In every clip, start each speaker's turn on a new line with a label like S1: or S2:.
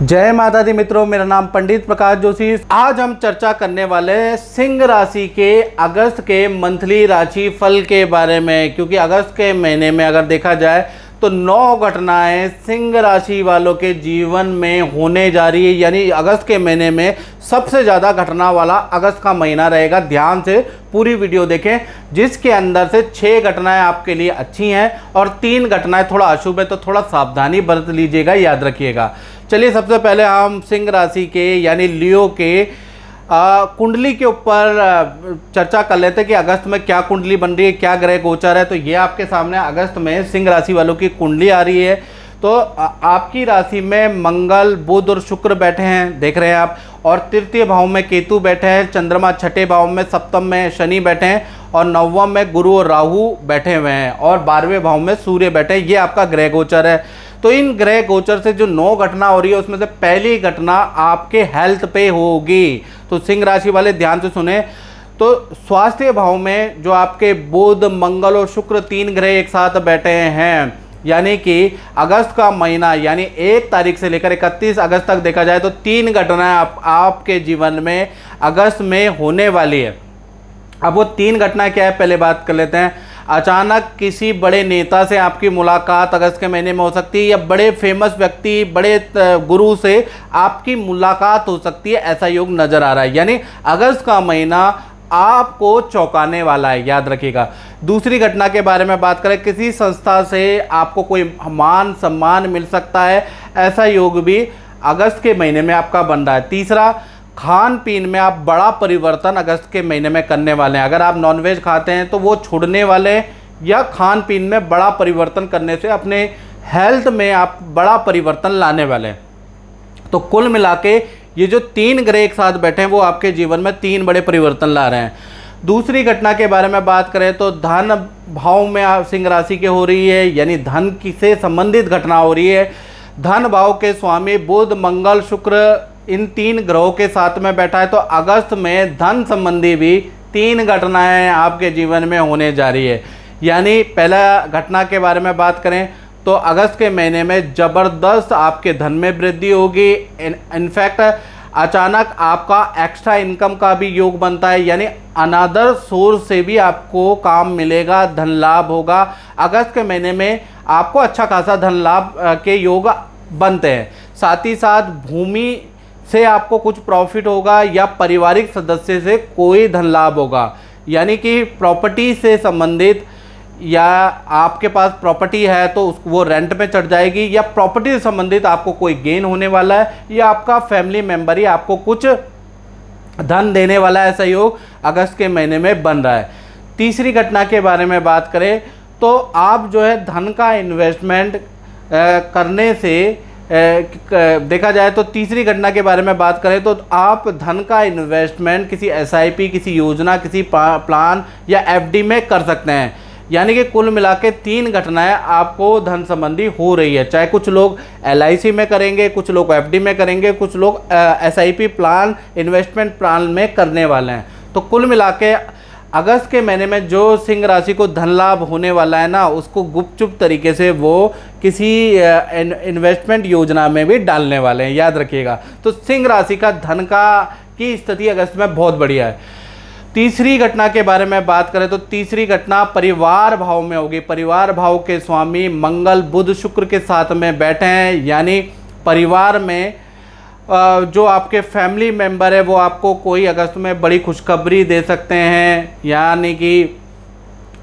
S1: जय माता दी मित्रों, मेरा नाम पंडित प्रकाश जोशी। आज हम चर्चा करने वाले हैं सिंह राशि के अगस्त के मंथली राशि फल के बारे में, क्योंकि अगस्त के महीने में अगर देखा जाए तो 9 घटनाएं सिंह राशि वालों के जीवन में होने जा रही है। यानी अगस्त के महीने में सबसे ज़्यादा घटना वाला अगस्त का महीना रहेगा। ध्यान से पूरी वीडियो देखें, जिसके अंदर से 6 घटनाएं आपके लिए अच्छी हैं और 3 घटनाएं थोड़ा अशुभ है, तो थोड़ा सावधानी बरत लीजिएगा, याद रखिएगा। चलिए सबसे पहले हम सिंह राशि के यानी लियो के कुंडली के ऊपर चर्चा कर लेते हैं कि अगस्त में क्या कुंडली बन रही है, क्या ग्रह गोचर है। तो ये आपके सामने अगस्त में सिंह राशि वालों की कुंडली आ रही है। तो आपकी राशि में मंगल, बुध और शुक्र बैठे हैं, देख रहे हैं आप, और तृतीय भाव में केतु बैठे हैं, चंद्रमा छठे भाव में, सप्तम में शनि बैठे हैं और नवम में गुरु और राहु बैठे हुए हैं और 12वें भाव में सूर्य बैठे हैं। ये आपका ग्रह गोचर है। तो इन ग्रह गोचर से जो 9 घटना हो रही है उसमें से पहली घटना आपके हेल्थ पे होगी। तो सिंह राशि वाले ध्यान से सुने। तो स्वास्थ्य भाव में जो आपके बुध, मंगल और शुक्र 3 ग्रह एक साथ बैठे हैं, यानी कि अगस्त का महीना यानी 1 तारीख से लेकर 31 अगस्त तक देखा जाए तो 3 घटनाएं आपके जीवन में अगस्त में होने वाली है। अब वो 3 घटनाएं क्या है, पहले बात कर लेते हैं। अचानक किसी बड़े नेता से आपकी मुलाकात अगस्त के महीने में हो सकती है, या बड़े फेमस व्यक्ति, बड़े गुरु से आपकी मुलाकात हो सकती है, ऐसा योग नजर आ रहा है। यानी अगस्त का महीना आपको चौंकाने वाला है, याद रखिएगा। दूसरी घटना के बारे में बात करें, किसी संस्था से आपको कोई मान सम्मान मिल सकता है, ऐसा योग भी अगस्त के महीने में आपका बन रहा है। तीसरा, खान पीन में आप बड़ा परिवर्तन अगस्त के महीने में करने वाले हैं। अगर आप नॉनवेज खाते हैं तो वो छोड़ने वाले हैं, या खान पीन में बड़ा परिवर्तन करने से अपने हेल्थ में आप बड़ा परिवर्तन लाने वाले हैं। तो कुल मिला के ये जो 3 ग्रह एक साथ बैठे हैं वो आपके जीवन में 3 बड़े परिवर्तन ला रहे हैं। दूसरी घटना के बारे में बात करें तो धन भाव में आप सिंह राशि के हो रही है, यानी धन से संबंधित घटना हो रही है। धन भाव के स्वामी बुध, मंगल, शुक्र इन 3 ग्रहों के साथ में बैठा है। तो अगस्त में धन संबंधी भी 3 घटनाएं आपके जीवन में होने जा रही है। यानी पहला घटना के बारे में बात करें तो अगस्त के महीने में ज़बरदस्त आपके धन में वृद्धि होगी। इनफैक्ट अचानक आपका एक्स्ट्रा इनकम का भी योग बनता है, यानी अनदर सोर्स से भी आपको काम मिलेगा, धन लाभ होगा। अगस्त के महीने में आपको अच्छा खासा धन लाभ के योग बनते हैं। साथ ही साथ भूमि से आपको कुछ प्रॉफिट होगा, या पारिवारिक सदस्य से कोई धन लाभ होगा, यानी कि प्रॉपर्टी से संबंधित, या आपके पास प्रॉपर्टी है तो वो रेंट पे चढ़ जाएगी, या प्रॉपर्टी से संबंधित आपको कोई गेन होने वाला है, या आपका फैमिली मेम्बर ही आपको कुछ धन देने वाला है। ऐसा योग अगस्त के महीने में बन रहा है। तीसरी घटना के बारे में बात करें तो आप जो है धन का इन्वेस्टमेंट करने से देखा जाए तो तीसरी घटना के बारे में बात करें तो आप धन का इन्वेस्टमेंट किसी एसआईपी, किसी योजना, किसी प्लान या एफडी में कर सकते हैं। यानी कि कुल मिला के 3 घटनाएं आपको धन संबंधी हो रही है। चाहे कुछ लोग एलआईसी में करेंगे, कुछ लोग एफडी में करेंगे, कुछ लोग एसआईपी प्लान, इन्वेस्टमेंट प्लान में करने वाले हैं। तो कुल मिला के अगस्त के महीने में जो सिंह राशि को धन लाभ होने वाला है ना, उसको गुपचुप तरीके से वो किसी इन्वेस्टमेंट योजना में भी डालने वाले हैं, याद रखिएगा। तो सिंह राशि का धन की स्थिति अगस्त में बहुत बढ़िया है। तीसरी घटना के बारे में बात करें तो तीसरी घटना परिवार भाव में होगी। परिवार भाव के स्वामी मंगल, बुध, शुक्र के साथ में बैठे हैं, यानी परिवार में जो आपके फैमिली मेम्बर है वो आपको कोई अगस्त में बड़ी खुशखबरी दे सकते हैं। यानी कि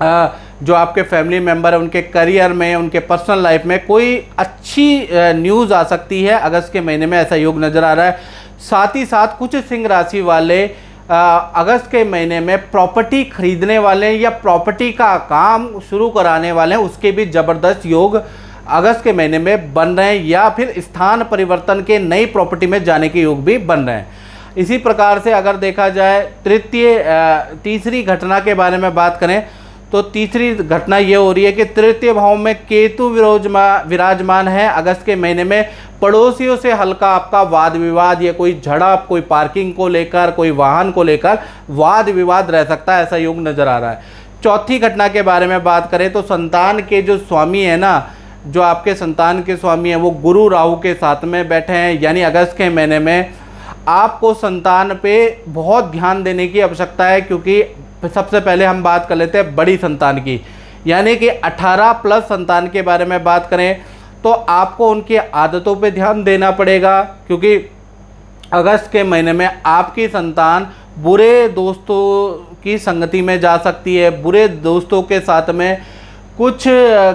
S1: जो आपके फैमिली मेम्बर है उनके करियर में, उनके पर्सनल लाइफ में कोई अच्छी न्यूज़ आ सकती है अगस्त के महीने में, ऐसा योग नज़र आ रहा है। साथ ही साथ कुछ सिंह राशि वाले अगस्त के महीने में प्रॉपर्टी खरीदने वाले हैं, या प्रॉपर्टी का काम शुरू कराने वाले हैं, उसके भी ज़बरदस्त योग अगस्त के महीने में बन रहे हैं, या फिर स्थान परिवर्तन के नई प्रॉपर्टी में जाने के योग भी बन रहे हैं। इसी प्रकार से अगर देखा जाए तीसरी घटना के बारे में बात करें तो तीसरी घटना ये हो रही है कि तृतीय भाव में केतु विराजमान है। अगस्त के महीने में पड़ोसियों से हल्का आपका वाद विवाद, या कोई झड़प, कोई पार्किंग को लेकर, कोई वाहन को लेकर वाद विवाद रह सकता है, ऐसा योग नज़र आ रहा है। चौथी घटना के बारे में बात करें तो संतान के जो स्वामी है ना, जो आपके संतान के स्वामी हैं वो गुरु राहु के साथ में बैठे हैं, यानी अगस्त के महीने में आपको संतान पे बहुत ध्यान देने की आवश्यकता है। क्योंकि सबसे पहले हम बात कर लेते हैं बड़ी संतान की, यानी कि 18 प्लस संतान के बारे में बात करें तो आपको उनकी आदतों पे ध्यान देना पड़ेगा। क्योंकि अगस्त के महीने में आपकी संतान बुरे दोस्तों की संगति में जा सकती है, बुरे दोस्तों के साथ में कुछ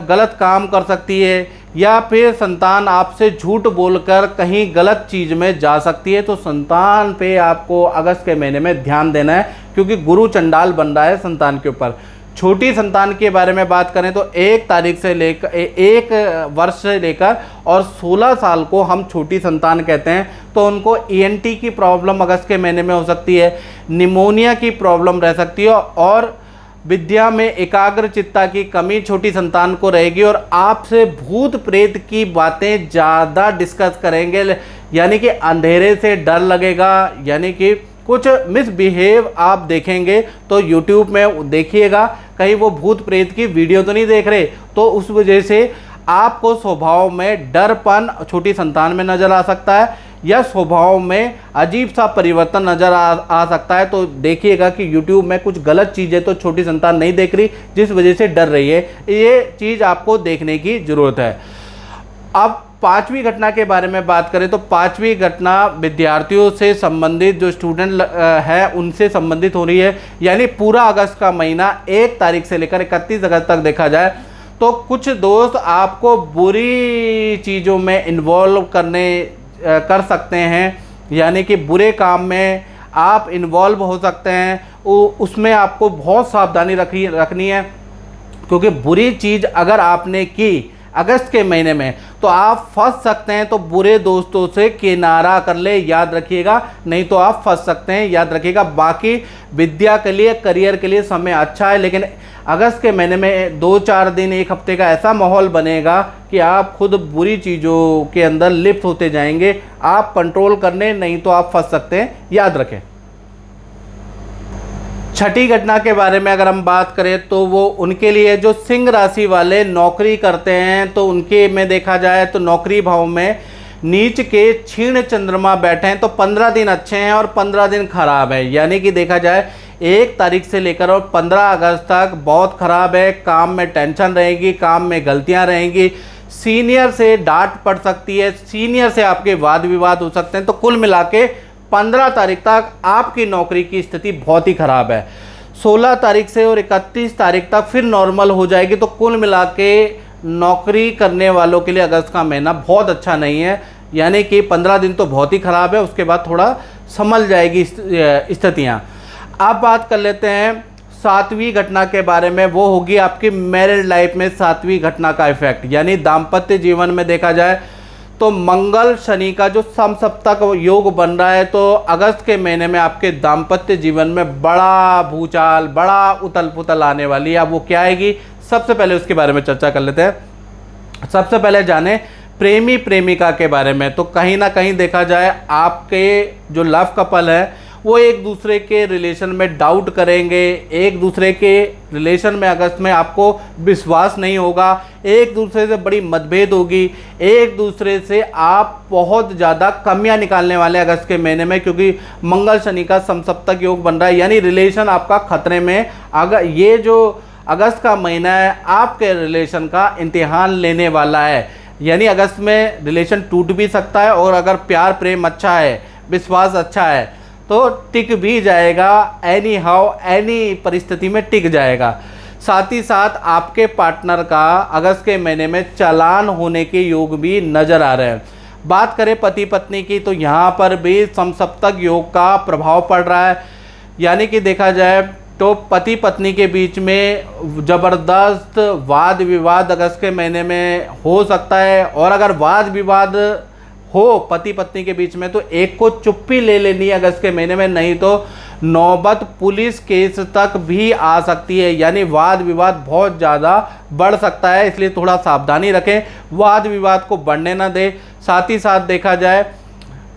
S1: गलत काम कर सकती है, या फिर संतान आपसे झूठ बोलकर कहीं गलत चीज़ में जा सकती है। तो संतान पे आपको अगस्त के महीने में ध्यान देना है, क्योंकि गुरु चंडाल बन रहा है संतान के ऊपर। छोटी संतान के बारे में बात करें तो 1 तारीख से लेकर 1 वर्ष से लेकर और 16 साल को हम छोटी संतान कहते हैं। तो उनको ENT की प्रॉब्लम अगस्त के महीने में हो सकती है, निमोनिया की प्रॉब्लम रह सकती है, और विद्या में एकाग्रचित्ता की कमी छोटी संतान को रहेगी, और आपसे भूत प्रेत की बातें ज़्यादा डिस्कस करेंगे, यानी कि अंधेरे से डर लगेगा, यानी कि कुछ मिसबिहेव आप देखेंगे तो YouTube में देखिएगा कहीं वो भूत प्रेत की वीडियो तो नहीं देख रहे, तो उस वजह से आपको स्वभाव में डरपन छोटी संतान में नज़र आ सकता है, या स्वभाव में अजीब सा परिवर्तन नज़र आ सकता है। तो देखिएगा कि YouTube में कुछ गलत चीज़ें तो छोटी संतान नहीं देख रही, जिस वजह से डर रही है, ये चीज़ आपको देखने की ज़रूरत है। अब 5वीं घटना के बारे में बात करें तो 5वीं घटना विद्यार्थियों से संबंधित, जो स्टूडेंट है उनसे संबंधित हो रही है। यानी पूरा अगस्त का महीना 1 तारीख से लेकर 31 अगस्त तक देखा जाए तो कुछ दोस्त आपको बुरी चीज़ों में इन्वॉल्व कर सकते हैं, यानी कि बुरे काम में आप इन्वॉल्व हो सकते हैं। उसमें आपको बहुत सावधानी रखनी है, क्योंकि बुरी चीज़ अगर आपने की अगस्त के महीने में तो आप फंस सकते हैं। तो बुरे दोस्तों से किनारा कर ले, याद रखिएगा, नहीं तो आप फंस सकते हैं, याद रखिएगा। बाकी विद्या के लिए, करियर के लिए समय अच्छा है, लेकिन अगस्त के महीने में 2-4 दिन, 1 हफ्ते का ऐसा माहौल बनेगा कि आप खुद बुरी चीज़ों के अंदर लिप्त होते जाएंगे। आप कंट्रोल करने, नहीं तो आप फंस सकते हैं, याद रखें। छठी घटना के बारे में अगर हम बात करें तो वो उनके लिए जो सिंह राशि वाले नौकरी करते हैं, तो उनके में देखा जाए तो नौकरी भाव में नीच के क्षीण चंद्रमा बैठे हैं। तो 15 दिन अच्छे हैं और 15 दिन खराब है, यानी कि देखा जाए 1 तारीख से लेकर और 15 अगस्त तक बहुत ख़राब है। काम में टेंशन रहेगी, काम में गलतियां रहेंगी, सीनियर से डांट पड़ सकती है, सीनियर से आपके वाद विवाद हो सकते हैं। तो कुल मिला के 15 तारीख तक आपकी नौकरी की स्थिति बहुत ही ख़राब है। 16 तारीख से और 31 तारीख तक फिर नॉर्मल हो जाएगी। तो कुल मिला के नौकरी करने वालों के लिए अगस्त का महीना बहुत अच्छा नहीं है, यानी कि 15 दिन तो बहुत ही ख़राब है, उसके बाद थोड़ा संभल जाएगी स्थितियाँ। अब बात कर लेते हैं 7वीं घटना के बारे में, वो होगी आपकी मैरिड लाइफ में 7वीं घटना का इफेक्ट, यानी दाम्पत्य जीवन में देखा जाए तो मंगल शनि का जो समसप्तक योग बन रहा है, तो अगस्त के महीने में आपके दाम्पत्य जीवन में बड़ा भूचाल, बड़ा उथल पुथल आने वाली है। अब वो क्या आएगी, सबसे पहले उसके बारे में चर्चा कर लेते हैं। सबसे पहले जाने प्रेमी प्रेमिका के बारे में। तो कहीं ना कहीं देखा जाए आपके जो लव कपल है वो एक दूसरे के रिलेशन में डाउट करेंगे, एक दूसरे के रिलेशन में अगस्त में आपको विश्वास नहीं होगा, एक दूसरे से बड़ी मतभेद होगी, एक दूसरे से आप बहुत ज़्यादा कमियां निकालने वाले हैं अगस्त के महीने में, क्योंकि मंगल शनि का समसप्तक योग बन रहा है, यानी रिलेशन आपका खतरे में। अगर ये जो अगस्त का महीना है आपके रिलेशन का इम्तिहान लेने वाला है, यानी अगस्त में रिलेशन टूट भी सकता है, और अगर प्यार प्रेम अच्छा है, विश्वास अच्छा है तो टिक भी जाएगा, एनी हाउ एनी परिस्थिति में टिक जाएगा। साथ ही साथ आपके पार्टनर का अगस्त के महीने में चालान होने के योग भी नज़र आ रहे हैं। बात करें पति पत्नी की तो यहाँ पर भी समसप्तक योग का प्रभाव पड़ रहा है, यानी कि देखा जाए तो पति पत्नी के बीच में ज़बरदस्त वाद विवाद अगस्त के महीने में हो सकता है। और अगर वाद विवाद हो पति पत्नी के बीच में तो एक को चुप्पी ले लेनी है अगस्त के महीने में, नहीं तो नौबत पुलिस केस तक भी आ सकती है, यानी वाद विवाद बहुत ज़्यादा बढ़ सकता है। इसलिए थोड़ा सावधानी रखें, वाद विवाद को बढ़ने ना दें। साथ ही साथ देखा जाए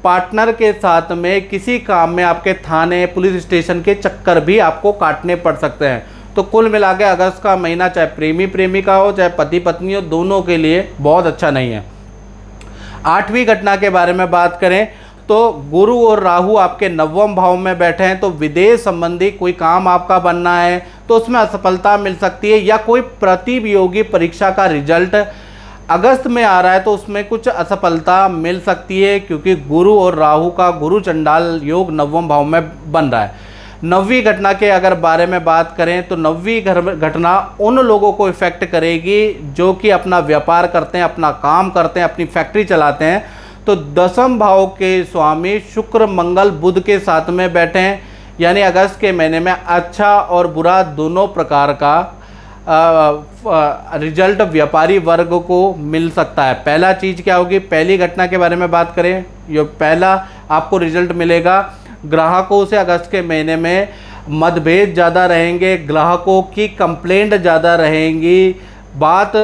S1: पार्टनर के साथ में किसी काम में आपके थाने पुलिस स्टेशन के चक्कर भी आपको काटने पड़ सकते हैं। तो कुल मिला के अगस्त का महीना चाहे प्रेमी प्रेमिका हो, चाहे पति पत्नी हो, दोनों के लिए बहुत अच्छा नहीं है। 8वीं घटना के बारे में बात करें तो गुरु और राहु आपके 9वें भाव में बैठे हैं, तो विदेश संबंधी कोई काम आपका बनना है तो उसमें असफलता मिल सकती है, या कोई प्रतियोगी परीक्षा का रिजल्ट अगस्त में आ रहा है तो उसमें कुछ असफलता मिल सकती है, क्योंकि गुरु और राहु का गुरु चंडाल योग 9वें भाव में बन रहा है। 9वीं घटना के अगर बारे में बात करें तो 9वीं घटना उन लोगों को इफेक्ट करेगी जो कि अपना व्यापार करते हैं, अपना काम करते हैं, अपनी फैक्ट्री चलाते हैं। तो 10वें भाव के स्वामी शुक्र मंगल बुध के साथ में बैठे हैं, यानी अगस्त के महीने में अच्छा और बुरा दोनों प्रकार का रिजल्ट व्यापारी वर्ग को मिल सकता है। पहला चीज़ क्या होगी, पहली घटना के बारे में बात करें, ये पहला आपको रिजल्ट मिलेगा, ग्राहकों से अगस्त के महीने में मतभेद ज़्यादा रहेंगे, ग्राहकों की कंप्लेंट ज़्यादा रहेंगी, बात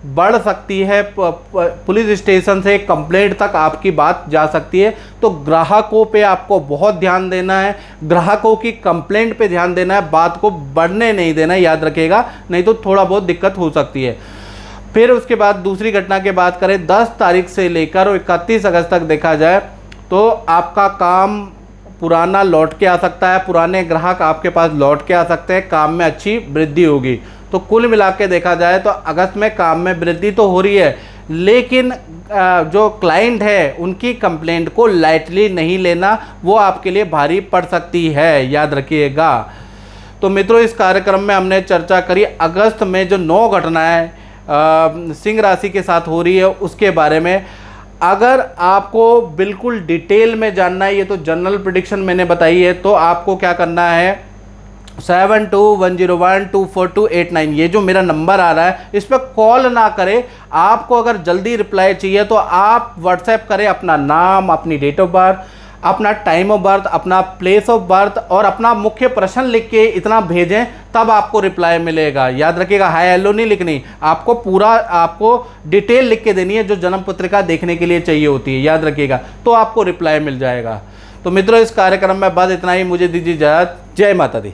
S1: बढ़ सकती है, पुलिस स्टेशन से कंप्लेंट तक आपकी बात जा सकती है। तो ग्राहकों पे आपको बहुत ध्यान देना है, ग्राहकों की कंप्लेंट पे ध्यान देना है, बात को बढ़ने नहीं देना है, याद रखिएगा, नहीं तो थोड़ा बहुत दिक्कत हो सकती है। फिर उसके बाद दूसरी घटना की बात करें, 10 तारीख से लेकर 31 अगस्त तक देखा जाए तो आपका काम पुराना लौट के आ सकता है, पुराने ग्राहक आपके पास लौट के आ सकते हैं, काम में अच्छी वृद्धि होगी। तो कुल मिला के देखा जाए तो अगस्त में काम में वृद्धि तो हो रही है, लेकिन जो क्लाइंट है उनकी कंप्लेंट को लाइटली नहीं लेना, वो आपके लिए भारी पड़ सकती है, याद रखिएगा। तो मित्रों, इस कार्यक्रम में हमने चर्चा करी अगस्त में जो 9 घटनाएं सिंह राशि के साथ हो रही है उसके बारे में। अगर आपको बिल्कुल डिटेल में जानना है, ये तो जनरल प्रेडिक्शन मैंने बताई है, तो आपको क्या करना है, 7210124289 ये जो मेरा नंबर आ रहा है इस पर कॉल ना करें। आपको अगर जल्दी रिप्लाई चाहिए तो आप व्हाट्सएप करें अपना नाम, अपनी डेट ऑफ बर्थ, अपना टाइम ऑफ बर्थ, अपना प्लेस ऑफ बर्थ और अपना मुख्य प्रश्न लिख के इतना भेजें, तब आपको रिप्लाई मिलेगा। याद रखिएगा, हाय हेलो नहीं लिखनी, आपको पूरा आपको डिटेल लिख के देनी है जो जन्म पत्रिका देखने के लिए चाहिए होती है, याद रखिएगा, तो आपको रिप्लाई मिल जाएगा। तो मित्रों, इस कार्यक्रम में बस इतना ही, मुझे दीजिए इजाज़त। जय माता दी।